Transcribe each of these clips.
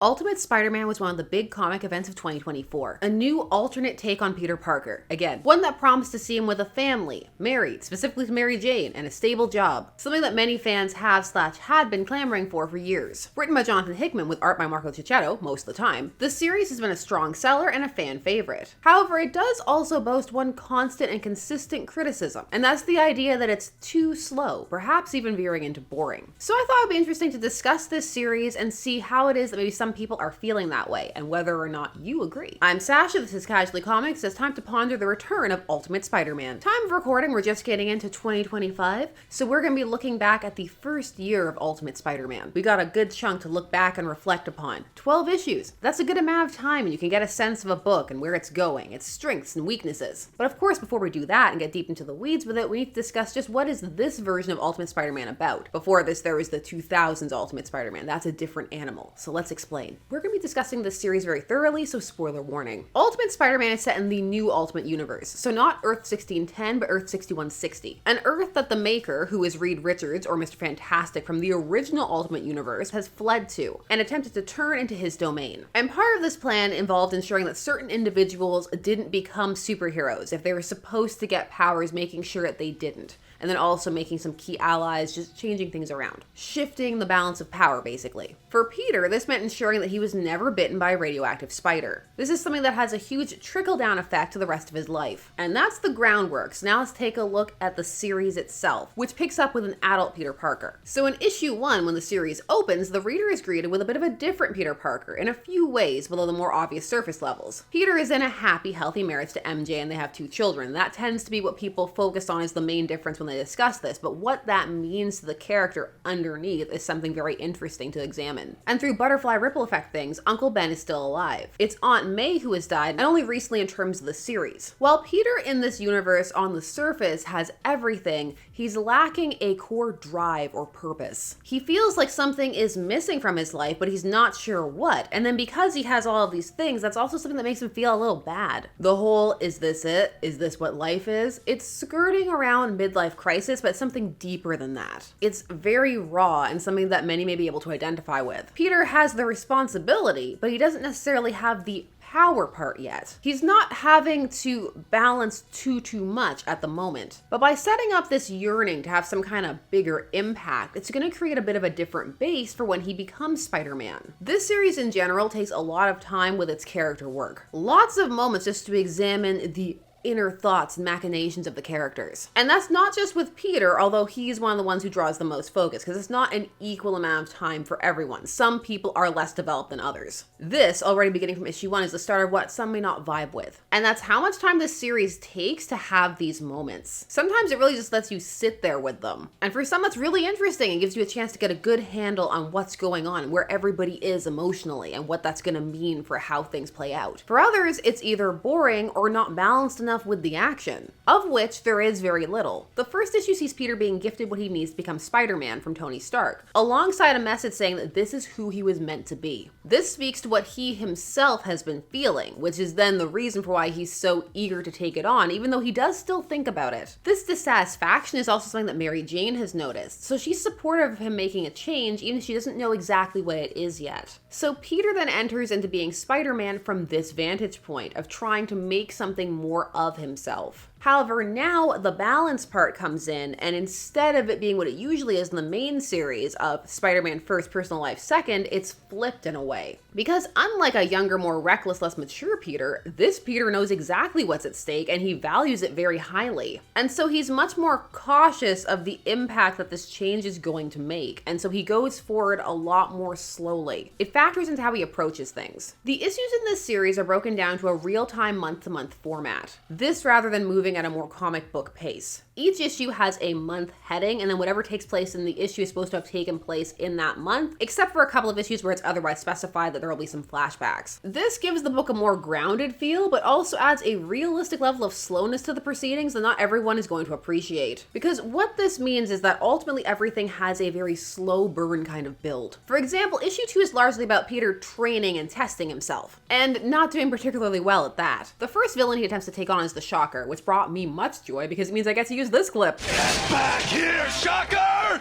Ultimate Spider-Man was one of the big comic events of 2024. A new alternate take on Peter Parker. Again, one that promised to see him with a family, married, specifically to Mary Jane, and a stable job. Something that many fans have/had been clamoring for years. Written by Jonathan Hickman with art by Marco Cicchetto most of the time, the series has been a strong seller and a fan favorite. However, it does also boast one constant and consistent criticism, and that's the idea that it's too slow, perhaps even veering into boring. So I thought it would be interesting to discuss this series and see how it is that maybe some people are feeling that way and whether or not you agree. I'm Sasha, this is Casually Comics. It's time to ponder the return of Ultimate Spider-Man. Time of recording, we're just getting into 2025, so we're going to be looking back at the first year of Ultimate Spider-Man. We got a good chunk to look back and reflect upon. 12 issues. That's a good amount of time and you can get a sense of a book and where it's going, its strengths and weaknesses. But of course, before we do that and get deep into the weeds with it, we need to discuss just what is this version of Ultimate Spider-Man about. Before this, there was the 2000s Ultimate Spider-Man. That's a different animal. So let's explain. We're going to be discussing this series very thoroughly, so spoiler warning. Ultimate Spider-Man is set in the new Ultimate Universe, so not Earth 1610, but Earth 6160. An Earth that the maker, who is Reed Richards, or Mr. Fantastic from the original Ultimate Universe, has fled to, and attempted to turn into his domain. And part of this plan involved ensuring that certain individuals didn't become superheroes. If they were supposed to get powers, making sure that they didn't. And then also making some key allies, just changing things around. Shifting the balance of power, basically. For Peter, this meant ensuring that he was never bitten by a radioactive spider. This is something that has a huge trickle-down effect to the rest of his life. And that's the groundwork. So now let's take a look at the series itself, which picks up with an adult Peter Parker. So in issue 1, when the series opens, the reader is greeted with a bit of a different Peter Parker in a few ways, below the more obvious surface levels. Peter is in a happy, healthy marriage to MJ and they have 2 children. That tends to be what people focus on as the main difference when they discuss this, but what that means to the character underneath is something very interesting to examine. And through butterfly ripple effect things, Uncle Ben is still alive. It's Aunt May who has died, and only recently in terms of the series. While Peter in this universe on the surface has everything, he's lacking a core drive or purpose. He feels like something is missing from his life, but he's not sure what. And then because he has all of these things, that's also something that makes him feel a little bad. The whole, is this it? Is this what life is? It's skirting around midlife crisis, but something deeper than that. It's very raw and something that many may be able to identify with. Peter has the responsibility, but he doesn't necessarily have the power part yet. He's not having to balance too much at the moment. But by setting up this yearning to have some kind of bigger impact, it's going to create a bit of a different base for when he becomes Spider-Man. This series in general takes a lot of time with its character work. Lots of moments just to examine the inner thoughts and machinations of the characters. And that's not just with Peter, although he's one of the ones who draws the most focus, because it's not an equal amount of time for everyone. Some people are less developed than others. This, already beginning from issue 1, is the start of what some may not vibe with. And that's how much time this series takes to have these moments. Sometimes it really just lets you sit there with them. And for some, that's really interesting and gives you a chance to get a good handle on what's going on, where everybody is emotionally, and what that's gonna mean for how things play out. For others, it's either boring or not balanced enough with the action, of which there is very little. The first issue sees Peter being gifted what he needs to become Spider-Man from Tony Stark, alongside a message saying that this is who he was meant to be. This speaks to what he himself has been feeling, which is then the reason for why he's so eager to take it on, even though he does still think about it. This dissatisfaction is also something that Mary Jane has noticed, so she's supportive of him making a change, even if she doesn't know exactly what it is yet. So Peter then enters into being Spider-Man from this vantage point of trying to make something more of himself. However, now the balance part comes in, and instead of it being what it usually is in the main series of Spider-Man first, personal life second, it's flipped in a way. Because unlike a younger, more reckless, less mature Peter, this Peter knows exactly what's at stake and he values it very highly. And so he's much more cautious of the impact that this change is going to make, and so he goes forward a lot more slowly. It factors into how he approaches things. The issues in this series are broken down to a real-time month-to-month format. This rather than moving at a more comic book pace. Each issue has a month heading, and then whatever takes place in the issue is supposed to have taken place in that month, except for a couple of issues where it's otherwise specified that there will be some flashbacks. This gives the book a more grounded feel, but also adds a realistic level of slowness to the proceedings that not everyone is going to appreciate. Because what this means is that ultimately everything has a very slow burn kind of build. For example, issue 2 is largely about Peter training and testing himself, and not doing particularly well at that. The first villain he attempts to take on is the Shocker, which brought me much joy because it means I get to use this clip. Get back here, Shocker!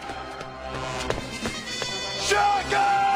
Shocker!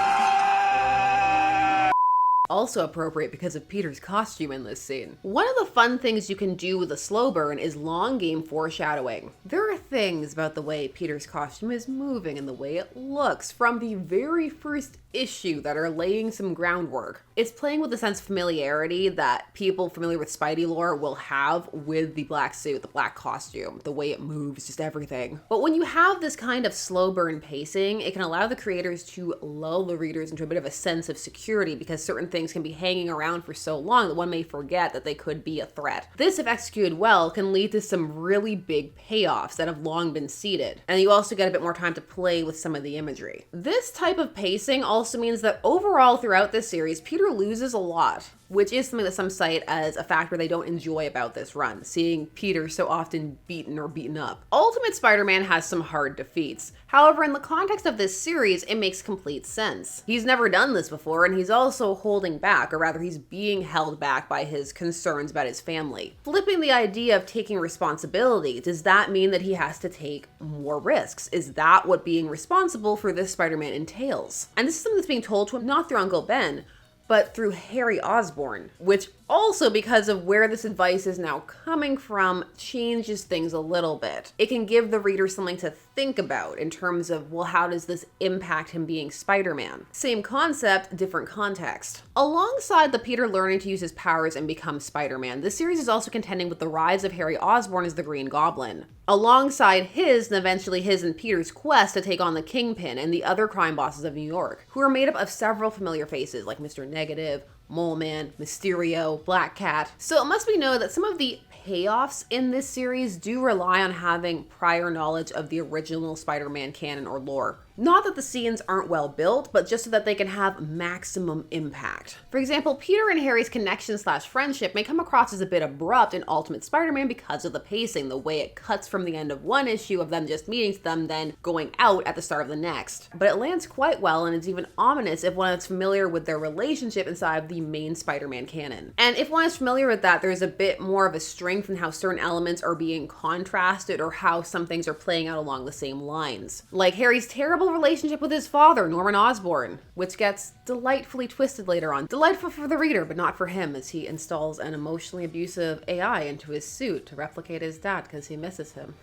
Also appropriate because of Peter's costume in this scene. One of the fun things you can do with a slow burn is long game foreshadowing. There are things about the way Peter's costume is moving and the way it looks from the very first issue that are laying some groundwork. It's playing with the sense of familiarity that people familiar with Spidey lore will have with the black suit, the black costume, the way it moves, just everything. But when you have this kind of slow burn pacing, it can allow the creators to lull the readers into a bit of a sense of security because certain things can be hanging around for so long that one may forget that they could be a threat. This, if executed well, can lead to some really big payoffs that have long been seeded. And you also get a bit more time to play with some of the imagery. This type of pacing also means that overall throughout this series, Peter loses a lot, which is something that some cite as a factor they don't enjoy about this run, seeing Peter so often beaten or beaten up. Ultimate Spider-Man has some hard defeats. However, in the context of this series, it makes complete sense. He's never done this before, and he's also holding back, or rather he's being held back by his concerns about his family. Flipping the idea of taking responsibility, does that mean that he has to take more risks? Is that what being responsible for this Spider-Man entails? And this is something that's being told to him not through Uncle Ben, but through Harry Osborn, which also, because of where this advice is now coming from, changes things a little bit. It can give the reader something to think about in terms of, well, how does this impact him being Spider-Man? Same concept, different context. Alongside the Peter learning to use his powers and become Spider-Man, this series is also contending with the rise of Harry Osborn as the Green Goblin, alongside his and eventually his and Peter's quest to take on the Kingpin and the other crime bosses of New York, who are made up of several familiar faces like Mr. Negative, Mole Man, Mysterio, Black Cat. So it must be noted that some of the payoffs in this series do rely on having prior knowledge of the original Spider-Man canon or lore. Not that the scenes aren't well built, but just so that they can have maximum impact. For example, Peter and Harry's connection/friendship may come across as a bit abrupt in Ultimate Spider-Man because of the pacing, the way it cuts from the end of one issue of them just meeting them, then going out at the start of the next. But it lands quite well, and it's even ominous if one is familiar with their relationship inside of the main Spider-Man canon. And if one is familiar with that, there's a bit more of a strength in how certain elements are being contrasted or how some things are playing out along the same lines. Like Harry's terrible relationship with his father, Norman Osborn, which gets delightfully twisted later on. Delightful for the reader, but not for him, as he installs an emotionally abusive AI into his suit to replicate his dad because he misses him.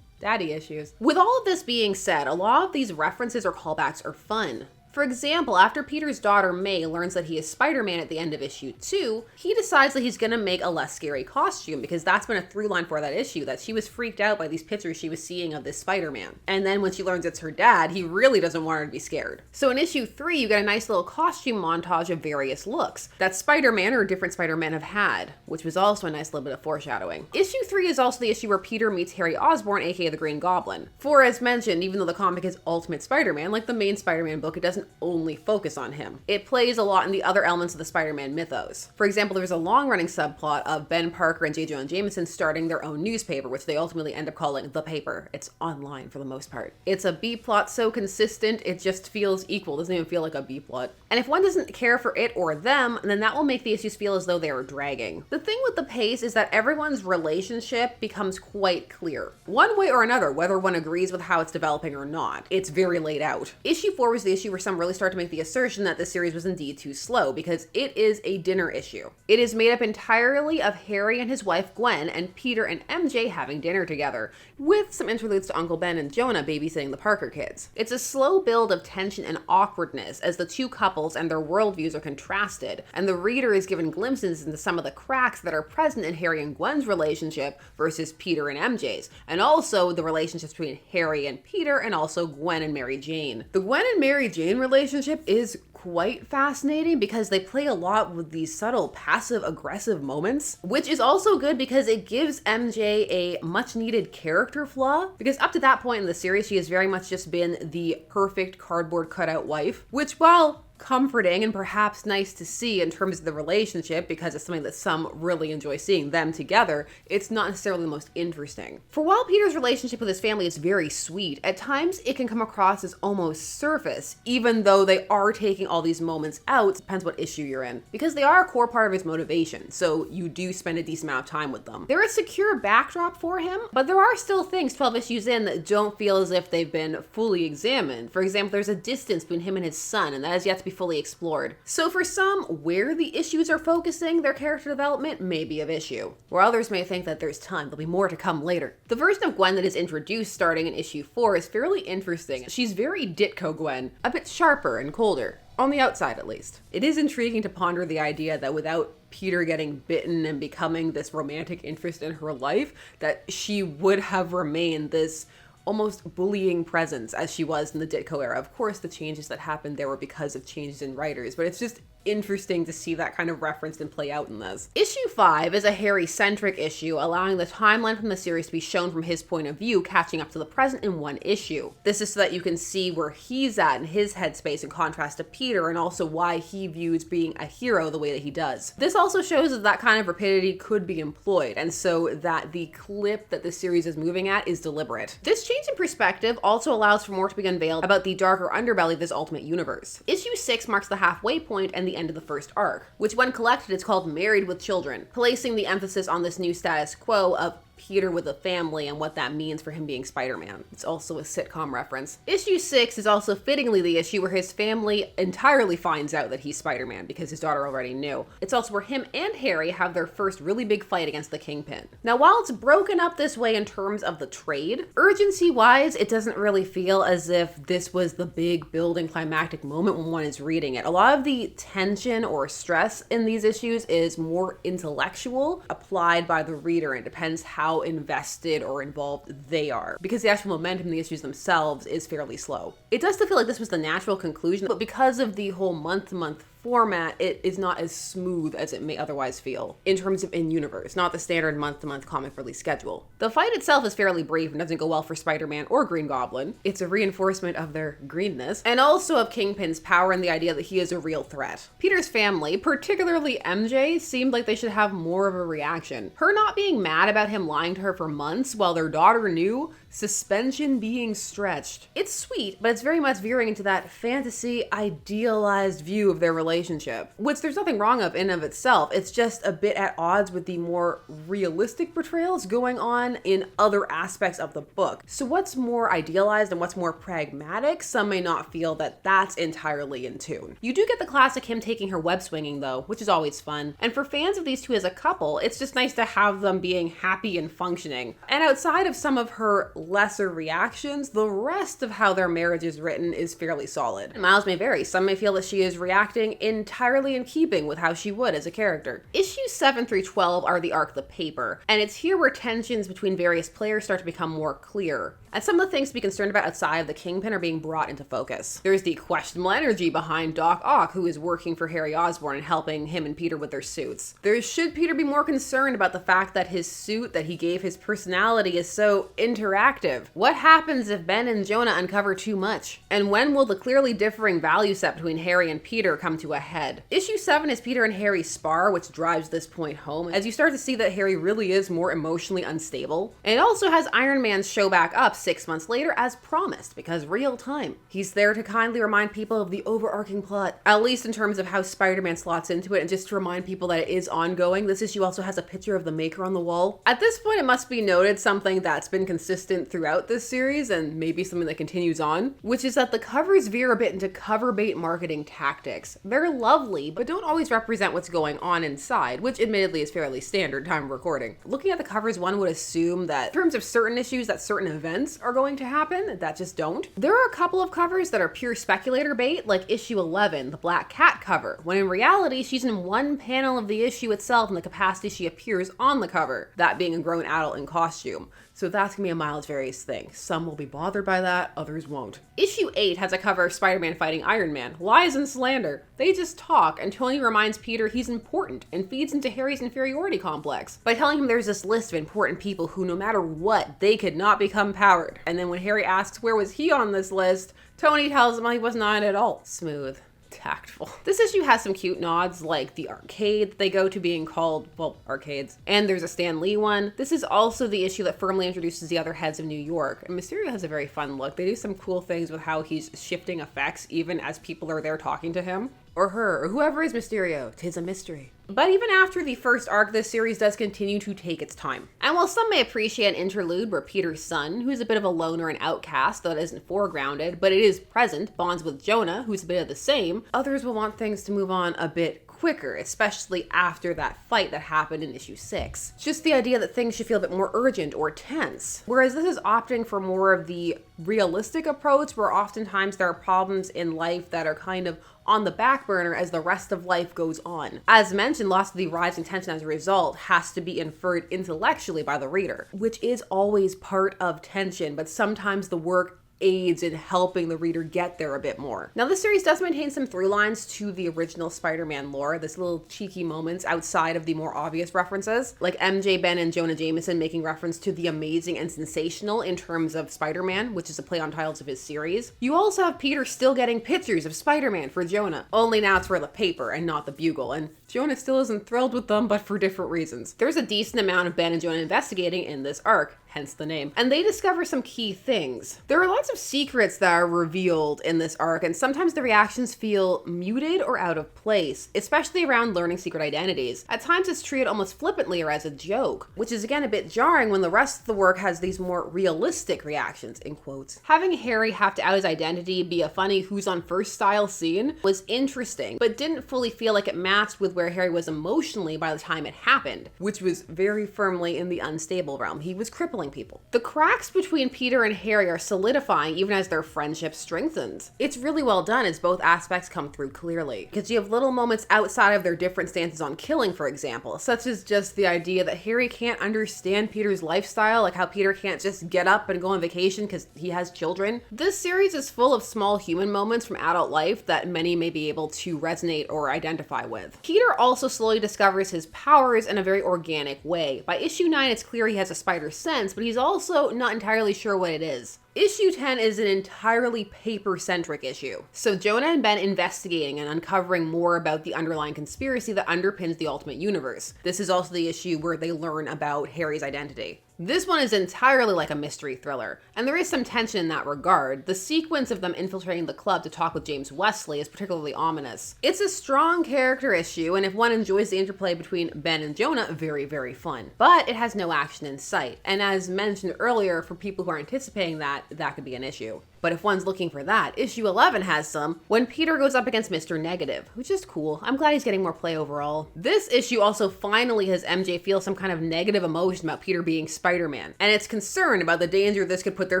Daddy issues. With all of this being said, a lot of these references or callbacks are fun. For example, after Peter's daughter May learns that he is Spider-Man at the end of issue 2, he decides that he's gonna make a less scary costume because that's been a through line for that issue, that she was freaked out by these pictures she was seeing of this Spider-Man. And then when she learns it's her dad, he really doesn't want her to be scared. So in issue 3, you get a nice little costume montage of various looks that Spider-Man or different Spider-Men have had, which was also a nice little bit of foreshadowing. Issue 3 is also the issue where Peter meets Harry Osborn, aka the Green Goblin. For as mentioned, even though the comic is Ultimate Spider-Man, like the main Spider-Man book, it doesn't only focus on him. It plays a lot in the other elements of the Spider-Man mythos. For example, there's a long-running subplot of Ben Parker and J. Jonah Jameson starting their own newspaper, which they ultimately end up calling The Paper. It's online for the most part. It's a B-plot so consistent, it just feels equal. It doesn't even feel like a B-plot. And if one doesn't care for it or them, then that will make the issues feel as though they are dragging. The thing with the pace is that everyone's relationship becomes quite clear. One way or another, whether one agrees with how it's developing or not. It's very laid out. Issue 4 was the issue where some really start to make the assertion that the series was indeed too slow, because it is a dinner issue. It is made up entirely of Harry and his wife Gwen and Peter and MJ having dinner together, with some interludes to Uncle Ben and Jonah babysitting the Parker kids. It's a slow build of tension and awkwardness as the two couples and their worldviews are contrasted, and the reader is given glimpses into some of the cracks that are present in Harry and Gwen's relationship versus Peter and MJ's, and also the relationships between Harry and Peter and also Gwen and Mary Jane. The Gwen and Mary Jane relationship is quite fascinating because they play a lot with these subtle passive-aggressive moments, which is also good because it gives MJ a much-needed character flaw, because up to that point in the series, she has very much just been the perfect cardboard cutout wife, which, while comforting and perhaps nice to see in terms of the relationship, because it's something that some really enjoy seeing them together, it's not necessarily the most interesting. For while Peter's relationship with his family is very sweet, at times it can come across as almost surface, even though they are taking all these moments out, depends what issue you're in, because they are a core part of his motivation, so you do spend a decent amount of time with them. There is a secure backdrop for him, but there are still things 12 issues in that don't feel as if they've been fully examined. For example, there's a distance between him and his son, and that has yet to be fully explored. So for some, where the issues are focusing their character development may be of issue, where others may think that there's time, there'll be more to come later. The version of Gwen that is introduced starting in issue 4 is fairly interesting. She's very Ditko Gwen, a bit sharper and colder. On the outside, at least. It is intriguing to ponder the idea that without Peter getting bitten and becoming this romantic interest in her life, that she would have remained this almost bullying presence as she was in the Ditko era. Of course, the changes that happened there were because of changes in writers, but it's just interesting to see that kind of referenced and play out in this. Issue 5 is a Harry-centric issue, allowing the timeline from the series to be shown from his point of view, catching up to the present in one issue. This is so that you can see where he's at in his headspace in contrast to Peter, and also why he views being a hero the way that he does. This also shows that that kind of rapidity could be employed, and so that the clip that this series is moving at is deliberate. This change in perspective also allows for more to be unveiled about the darker underbelly of this Ultimate Universe. Issue 6 marks the halfway point and the end of the first arc, which when collected is called Married with Children, placing the emphasis on this new status quo of Peter with a family and what that means for him being Spider-Man. It's also a sitcom reference. Issue 6 is also fittingly the issue where his family entirely finds out that he's Spider-Man because his daughter already knew. It's also where him and Harry have their first really big fight against the Kingpin. Now, while it's broken up this way in terms of the trade, urgency-wise, it doesn't really feel as if this was the big building climactic moment when one is reading it. A lot of the tension or stress in these issues is more intellectual, applied by the reader, and it depends how invested or involved they are, because the actual momentum in the issues themselves is fairly slow. It does still feel like this was the natural conclusion, but because of the whole month-to-month format, it is not as smooth as it may otherwise feel in terms of in-universe, not the standard month-to-month comic release schedule. The fight itself is fairly brief and doesn't go well for Spider-Man or Green Goblin. It's a reinforcement of their greenness, and also of Kingpin's power and the idea that he is a real threat. Peter's family, particularly MJ, seemed like they should have more of a reaction. Her not being mad about him lying to her for months while their daughter knew, suspension being stretched. It's sweet, but it's very much veering into that fantasy, idealized view of their relationship, which there's nothing wrong of in of itself. It's just a bit at odds with the more realistic portrayals going on in other aspects of the book. So what's more idealized and what's more pragmatic, some may not feel that that's entirely in tune. You do get the classic him taking her web swinging though, which is always fun. And for fans of these two as a couple, it's just nice to have them being happy and functioning. And outside of some of her lesser reactions, the rest of how their marriage is written is fairly solid. Miles may vary. Some may feel that she is reacting entirely in keeping with how she would as a character. Issues 7 through 12 are the arc The Paper, and it's here where tensions between various players start to become more clear. And some of the things to be concerned about outside of the Kingpin are being brought into focus. There's the questionable energy behind Doc Ock, who is working for Harry Osborn and helping him and Peter with their suits. Should Peter be more concerned about the fact that his suit that he gave his personality is so interactive? What happens if Ben and Jonah uncover too much? And when will the clearly differing value set between Harry and Peter come to a head? Issue 7 is Peter and Harry spar, which drives this point home, as you start to see that Harry really is more emotionally unstable. And it also has Iron Man's show back up 6 months later as promised, because real time. He's there to kindly remind people of the overarching plot, at least in terms of how Spider-Man slots into it, and just to remind people that it is ongoing. This issue also has a picture of the Maker on the wall. At this point, it must be noted something that's been consistent throughout this series, and maybe something that continues on, which is that the covers veer a bit into cover bait marketing tactics. They're lovely, but don't always represent what's going on inside, which admittedly is fairly standard time of recording. Looking at the covers, one would assume that in terms of certain issues, that certain events are going to happen that just don't. There are a couple of covers that are pure speculator bait, like issue 11, the Black Cat cover, when in reality she's in one panel of the issue itself in the capacity she appears on the cover, that being a grown adult in costume. So that's gonna be a miles various thing. Some will be bothered by that, others won't. Issue 8 has a cover of Spider-Man fighting Iron Man. Lies and slander. They just talk, and Tony reminds Peter he's important and feeds into Harry's inferiority complex by telling him there's this list of important people who, no matter what, they could not become powered. And then when Harry asks where was he on this list, Tony tells him he was not at all. Smooth. Tactful. This issue has some cute nods, like the arcade that they go to being called, well, arcades. And there's a Stan Lee one. This is also the issue that firmly introduces the other heads of New York. And Mysterio has a very fun look. They do some cool things with how he's shifting effects even as people are there talking to him. or her, or whoever is Mysterio. 'Tis a mystery. But even after the first arc, this series does continue to take its time. And while some may appreciate an interlude where Peter's son, who's a bit of a loner and outcast, though it isn't foregrounded, but it is present, bonds with Jonah, who's a bit of the same, others will want things to move on a bit quicker, especially after that fight that happened in issue 6. Just the idea that things should feel a bit more urgent or tense. Whereas this is opting for more of the realistic approach, where oftentimes there are problems in life that are kind of on the back burner as the rest of life goes on. As mentioned, lots of the rising tension as a result has to be inferred intellectually by the reader, which is always part of tension, but sometimes the work aids in helping the reader get there a bit more. Now, this series does maintain some through lines to the original Spider-Man lore, this little cheeky moments outside of the more obvious references, like MJ, Ben, and Jonah Jameson making reference to the amazing and sensational in terms of Spider-Man, which is a play on titles of his series. You also have Peter still getting pictures of Spider-Man for Jonah, only now it's for the paper and not the Bugle, and Jonah still isn't thrilled with them, but for different reasons. There's a decent amount of Ben and Jonah investigating in this arc, hence the name, and they discover some key things. There are lots of secrets that are revealed in this arc, and sometimes the reactions feel muted or out of place, especially around learning secret identities. At times it's treated almost flippantly or as a joke, which is again a bit jarring when the rest of the work has these more realistic reactions, in quotes. Having Harry have to out his identity be a funny who's on first style scene was interesting, but didn't fully feel like it matched with where Harry was emotionally by the time it happened, which was very firmly in the unstable realm. He was crippling people. The cracks between Peter and Harry are solidifying even as their friendship strengthens. It's really well done as both aspects come through clearly, because you have little moments outside of their different stances on killing, for example, such as just the idea that Harry can't understand Peter's lifestyle, like how Peter can't just get up and go on vacation because he has children. This series is full of small human moments from adult life that many may be able to resonate or identify with. Peter also slowly discovers his powers in a very organic way. By issue 9, it's clear he has a spider sense, but he's also not entirely sure what it is. Issue 10 is an entirely paper-centric issue. So Jonah and Ben investigating and uncovering more about the underlying conspiracy that underpins the Ultimate Universe. This is also the issue where they learn about Harry's identity. This one is entirely like a mystery thriller, and there is some tension in that regard. The sequence of them infiltrating the club to talk with James Wesley is particularly ominous. It's a strong character issue, and if one enjoys the interplay between Ben and Jonah, very, very fun. But it has no action in sight, and as mentioned earlier, for people who are anticipating that could be an issue. But if one's looking for that, issue 11 has some, when Peter goes up against Mr. Negative, which is cool. I'm glad he's getting more play overall. This issue also finally has MJ feel some kind of negative emotion about Peter being Spider-Man, and it's concerned about the danger this could put their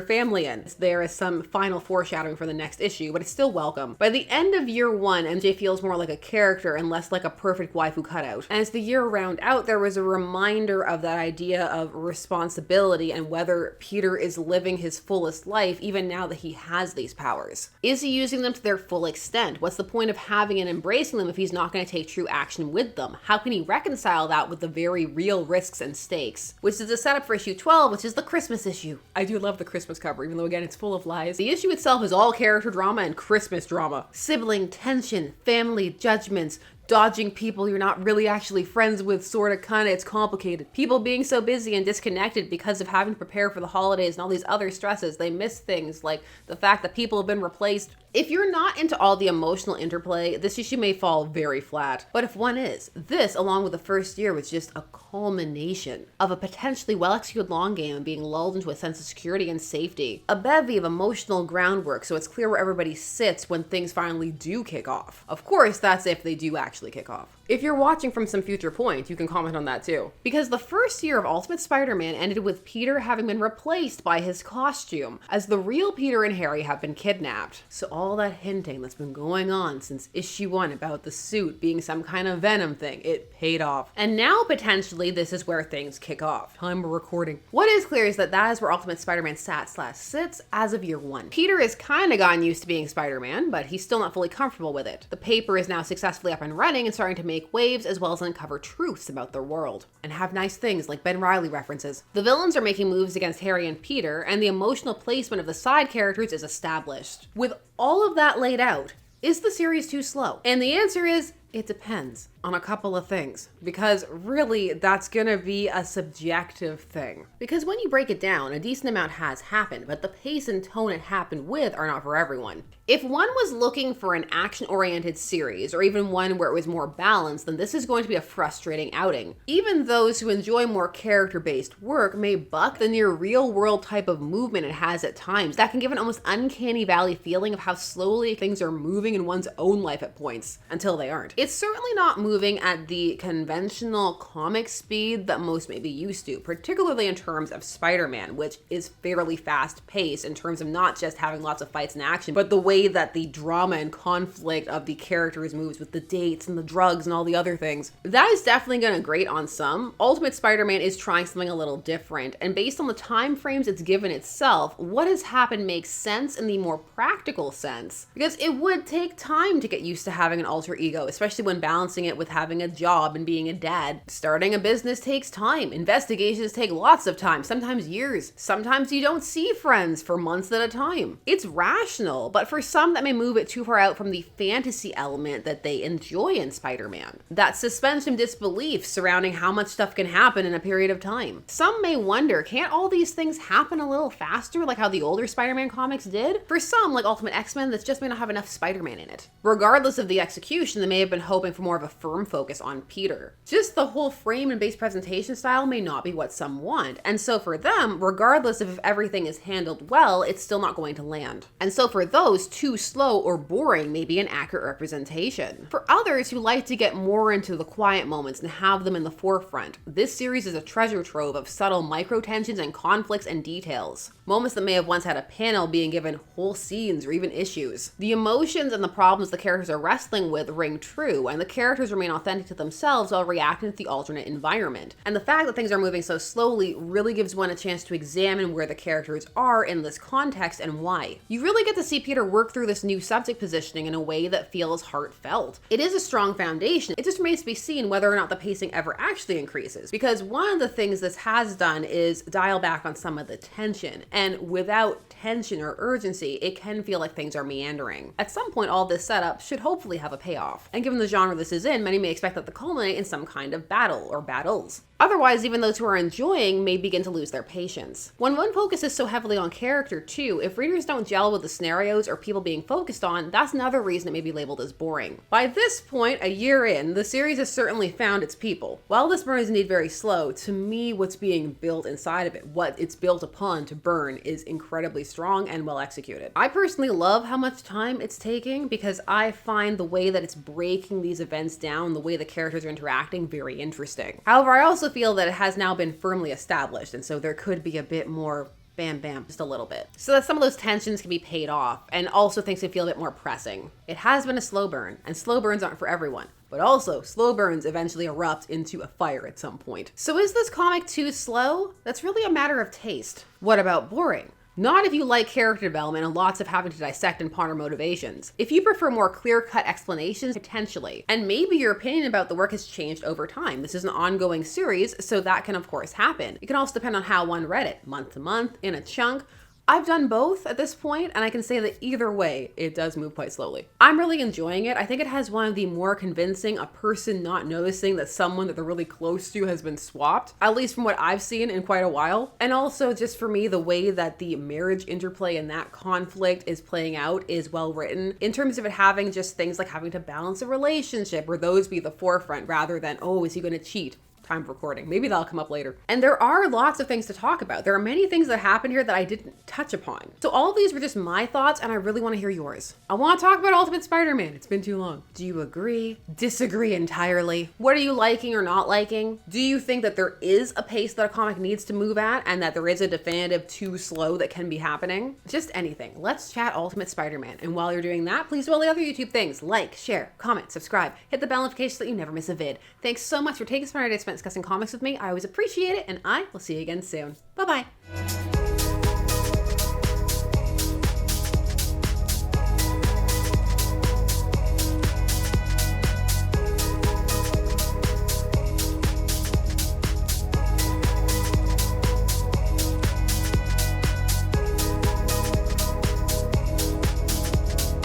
family in. There is some final foreshadowing for the next issue, but it's still welcome. By the end of year 1, MJ feels more like a character and less like a perfect waifu cutout. And as the year round out, there was a reminder of that idea of responsibility and whether Peter is living his fullest life even now that he has these powers. Is he using them to their full extent? What's the point of having and embracing them if he's not going to take true action with them? How can he reconcile that with the very real risks and stakes? Which is the setup for issue 12, which is the Christmas issue. I do love the Christmas cover, even though again it's full of lies. The issue itself is all character drama and Christmas drama. Sibling tension, family judgments, dodging people you're not really actually friends with, it's complicated. People being so busy and disconnected because of having to prepare for the holidays and all these other stresses, they miss things like the fact that people have been replaced. If you're not into all the emotional interplay, this issue may fall very flat. But if one is, this, along with the first year, was just a culmination of a potentially well-executed long game and being lulled into a sense of security and safety. A bevy of emotional groundwork, so it's clear where everybody sits when things finally do kick off. Of course, that's if they do actually kick off. If you're watching from some future point, you can comment on that too. Because the first year of Ultimate Spider-Man ended with Peter having been replaced by his costume, as the real Peter and Harry have been kidnapped. So all that hinting that's been going on since issue 1 about the suit being some kind of Venom thing, it paid off. And now potentially this is where things kick off. Time we're recording. What is clear is that is where Ultimate Spider-Man sits as of year 1. Peter has kind of gotten used to being Spider-Man, but he's still not fully comfortable with it. The paper is now successfully up and running and starting to make waves as well as uncover truths about their world and have nice things like Ben Reilly references. The villains are making moves against Harry and Peter, and the emotional placement of the side characters is established. With all of that laid out, is the series too slow? And the answer is It depends on a couple of things, because really that's gonna be a subjective thing. Because when you break it down, a decent amount has happened, but the pace and tone it happened with are not for everyone. If one was looking for an action-oriented series, or even one where it was more balanced, then this is going to be a frustrating outing. Even those who enjoy more character-based work may buck the near real-world type of movement it has at times that can give an almost uncanny valley feeling of how slowly things are moving in one's own life at points, until they aren't. It's certainly not moving at the conventional comic speed that most may be used to, particularly in terms of Spider-Man, which is fairly fast-paced in terms of not just having lots of fights and action, but the way that the drama and conflict of the characters moves with the dates and the drugs and all the other things. That is definitely going to grate on some. Ultimate Spider-Man is trying something a little different, and based on the time frames it's given itself, what has happened makes sense in the more practical sense, because it would take time to get used to having an alter ego, especially when balancing it with having a job and being a dad. Starting a business takes time. Investigations take lots of time, sometimes years. Sometimes you don't see friends for months at a time. It's rational, but for some that may move it too far out from the fantasy element that they enjoy in Spider-Man. That suspension of disbelief surrounding how much stuff can happen in a period of time. Some may wonder, can't all these things happen a little faster like how the older Spider-Man comics did? For some, like Ultimate X-Men, this just may not have enough Spider-Man in it. Regardless of the execution, they may have been hoping for more of a firm focus on Peter. Just the whole frame and base presentation style may not be what some want, and so for them, regardless of if everything is handled well, it's still not going to land. And so for those, too slow or boring may be an accurate representation. For others who like to get more into the quiet moments and have them in the forefront, this series is a treasure trove of subtle micro-tensions and conflicts and details. Moments that may have once had a panel being given whole scenes or even issues. The emotions and the problems the characters are wrestling with ring true, and the characters remain authentic to themselves while reacting to the alternate environment. And the fact that things are moving so slowly really gives one a chance to examine where the characters are in this context and why. You really get to see Peter work through this new subject positioning in a way that feels heartfelt. It is a strong foundation. It just remains to be seen whether or not the pacing ever actually increases, because one of the things this has done is dial back on some of the tension, and without tension or urgency, it can feel like things are meandering. At some point, all this setup should hopefully have a payoff, and given the genre this is in, many may expect that to culminate in some kind of battle or battles. Otherwise, even those who are enjoying may begin to lose their patience. When one focuses so heavily on character too, if readers don't gel with the scenarios or people being focused on, that's another reason it may be labeled as boring. By this point, a year in, the series has certainly found its people. While this burn is indeed very slow, to me what's being built inside of it, what it's built upon to burn, is incredibly strong and well executed. I personally love how much time it's taking because I find the way that it's breaking these events down, the way the characters are interacting, very interesting. However, I also feel that it has now been firmly established, and so there could be a bit more bam bam, just a little bit, so that some of those tensions can be paid off, and also things can feel a bit more pressing. It has been a slow burn, and slow burns aren't for everyone, but also slow burns eventually erupt into a fire at some point. So is this comic too slow? That's really a matter of taste. What about boring? Not if you like character development and lots of having to dissect and ponder motivations. If you prefer more clear-cut explanations, potentially. And maybe your opinion about the work has changed over time. This is an ongoing series, so that can of course happen. It can also depend on how one read it, month to month, in a chunk. I've done both at this point, and I can say that either way, it does move quite slowly. I'm really enjoying it. I think it has one of the more convincing, a person not noticing that someone that they're really close to has been swapped, at least from what I've seen in quite a while. And also, just for me, the way that the marriage interplay and that conflict is playing out is well written, in terms of it having just things like having to balance a relationship, where those be the forefront rather than, oh, is he gonna cheat? Time of recording. Maybe that'll come up later. And there are lots of things to talk about. There are many things that happen here that I didn't touch upon. So all of these were just my thoughts, and I really want to hear yours. I want to talk about Ultimate Spider-Man. It's been too long. Do you agree? Disagree entirely? What are you liking or not liking? Do you think that there is a pace that a comic needs to move at, and that there is a definitive too slow that can be happening? Just anything. Let's chat Ultimate Spider-Man. And while you're doing that, please do all the other YouTube things. Like, share, comment, subscribe, hit the bell notification so that you never miss a vid. Thanks so much for taking some time to spend discussing comics with me. I always appreciate it, and I will see you again soon. Bye-bye.